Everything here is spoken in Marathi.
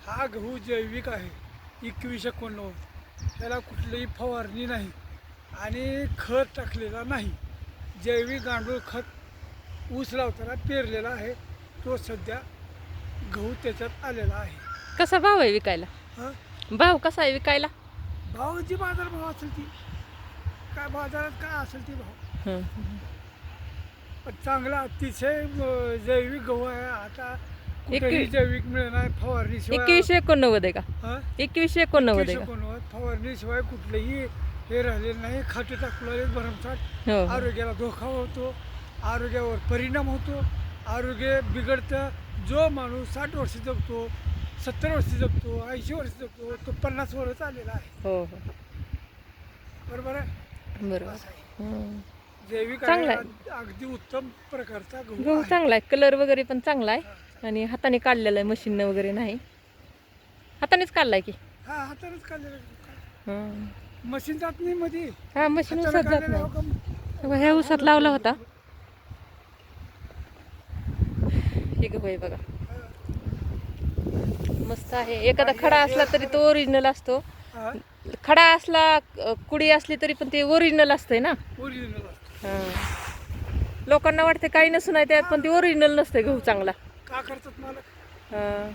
हा गहू जैविक आहे 2189. त्याला कुठलीही फवारणी नाही आणि खत टाकलेला नाही. जैविक गांडूळ खत ऊस लावताना पेरलेला आहे. तो सध्या गहू त्याच्यात आलेला आहे. कसा भाव आहे विकायला? हां, भाव कसा आहे विकायला? भाव जी बाजारभाव असेल ती, काय बाजारात काय असेल ती भाव. हं. पण चांगला अतिशय जैविक गहू आहे. आता कुठेही एकवी- जैविक मिळणार फवारणीशिवाय. 2189 आहे का? हां, 2189 आहे का? 2189 फवारणीशिवाय कुठलंही हे राहिलेलं नाही. खतं टाकलेले भरमसाठ. हो हो. आरोग्याला धोका होतो, आरोग्यावर परिणाम होतो, आरोग्य बिघडतं. जो माणूस 60 वर्ष जगतो, 70 वर्ष जगतो, 80 वर्ष जगतो, तो 50 वर्ष आलेला आहे. हो हो. बरोबर आहे. बरोबर. असं आहे. हं. जैविक चांगला आहे, आहे. अगदी उत्तम प्रकारचा गहू गहू आहे. चांगला आहे, कलर वगैरे पण चांगला आहे आणि हाताने काढलेला आहे, मशीननं वगैरे नाही. हातानेच काढलाय की. हा, हातानेच काढलेला गहू. हं. मशीन जात नाही मध्ये. हा मशीन हाताने उसात जात काढलेला नाही. हो का? ह्या उसात लावला होता. हे गहू आहे बघा, मस्त आहे. एखादा खडा असला तरी तो ओरिजिनल असतो. हा, खडा असला, कुडी असली तरी पण ते ओरिजिनल असतंय ना. ओरिजिनल असतो. हं. लोकांना वाटते काही नसून आहे त्यात, पण ते ओरिजिनल नसतंय गहू चांगला. का करतात मालक? हं.